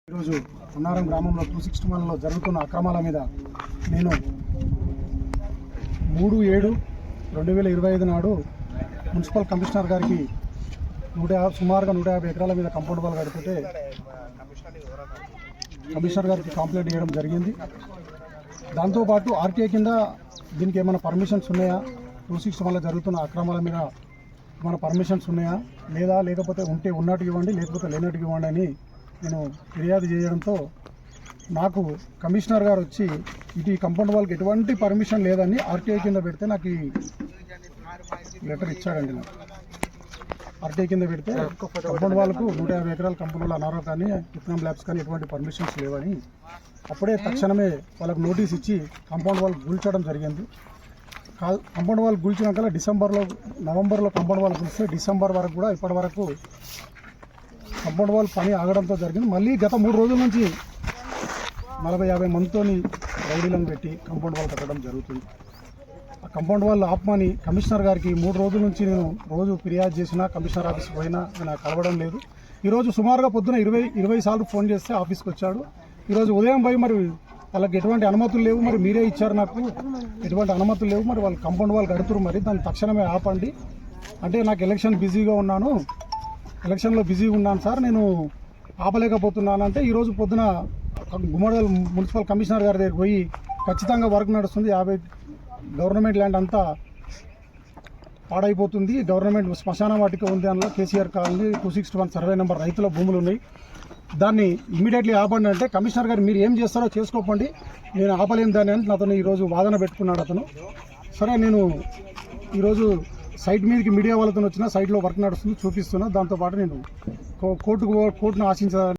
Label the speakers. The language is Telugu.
Speaker 1: ఈరోజు ఉన్నారం గ్రామంలో 261లో జరుగుతున్న అక్రమాల మీద నేను 3/7/2025 నాడు మున్సిపల్ కమిషనర్ గారికి సుమారుగా 150 ఎకరాల మీద కంపౌండ్ వాల్ కడుతుంటే కమిషనర్ గారికి కంప్లైంట్ చేయడం జరిగింది. దాంతోపాటు ఆర్టీఐ కింద దీనికి ఏమైనా పర్మిషన్స్ ఉన్నాయా, 261లో జరుగుతున్న అక్రమాల మీద మన పర్మిషన్స్ ఉన్నాయా లేదా, లేకపోతే ఉంటే ఉన్నట్టుగా ఇవ్వండి, లేకపోతే లేనట్టుగా ఇవ్వండి అని నేను ఫిర్యాదు చేయడంతో నాకు కమిషనర్ గారు వచ్చి ఇటు ఈ కంపౌండ్ వాళ్ళకి ఎటువంటి పర్మిషన్ లేదని ఆర్టీఐ కింద పెడితే నాకు ఈ లెటర్ ఇచ్చాడండి. నాకు ఆర్టీఐ కింద పెడితే కంపౌండ్ వాళ్ళకు 150 ఎకరాల కంపౌండ్ వాళ్ళు అన్నారు కానీ విత్తనం ల్యాబ్స్ కానీ ఎటువంటి పర్మిషన్స్ లేవని అప్పుడే తక్షణమే వాళ్ళకు నోటీస్ ఇచ్చి కంపౌండ్ వాళ్ళు కూల్చడం జరిగింది. కంపౌండ్ వాళ్ళు కూల్చినాక నవంబర్లో కంపౌండ్ వాళ్ళు కూల్స్తే డిసెంబర్ వరకు కూడా ఇప్పటి వరకు కంపౌండ్ వాల్ పని ఆగడంతో జరిగింది. మళ్ళీ గత 3 రోజుల నుంచి 40-50 మందితో రౌడీలను పెట్టి కంపౌండ్ వాల్ కట్టడం జరుగుతుంది. ఆ కంపౌండ్ వాల్ ఆపమని కమిషనర్ గారికి 3 రోజుల నుంచి నేను రోజు ఫిర్యాదు చేసినా, కమిషనర్ ఆఫీస్కి పోయినా నాకు కలవడం లేదు. ఈరోజు సుమారుగా పొద్దున 20 సార్లు ఫోన్ చేస్తే ఆఫీస్కి వచ్చాడు. ఈరోజు ఉదయం పోయి మరి వాళ్ళకి ఎటువంటి అనుమతులు లేవు, మరి మీరే ఇచ్చారు, నాకు ఎటువంటి అనుమతులు లేవు, మరి వాళ్ళు కంపౌండ్ వాల్ కడుతున్నారు, మరి దాన్ని తక్షణమే ఆపండి అంటే నాకు ఎలక్షన్లో బిజీగా ఉన్నాను సార్, నేను ఆపలేకపోతున్నాను అంటే ఈరోజు పొద్దున గుమ్మడిదల మున్సిపల్ కమిషనర్ గారి దగ్గరికి పోయి ఖచ్చితంగా వర్క్ నడుస్తుంది, 50 గవర్నమెంట్ ల్యాండ్ అంతా పాడైపోతుంది, గవర్నమెంట్ శ్మశాన వాటిక ఉంది, అందులో కేసీఆర్ కాలనీ 261 సర్వే నెంబర్ రైతుల భూములు ఉన్నాయి, దాన్ని ఇమ్మీడియట్లీ ఆపండి అంటే కమిషనర్ గారు మీరు ఏం చేస్తారో చేసుకోకండి, నేను ఆపలేను దాన్ని అని నాతో ఈరోజు వాదన పెట్టుకున్నాడు అతను. సరే నేను ఈరోజు సైట్ మీదకి మీడియా వాళ్ళతో వచ్చిన సైట్లో వర్క్ నడుస్తుంది చూపిస్తున్నా, దాంతోపాటు నేను కోర్టును ఆశించాలని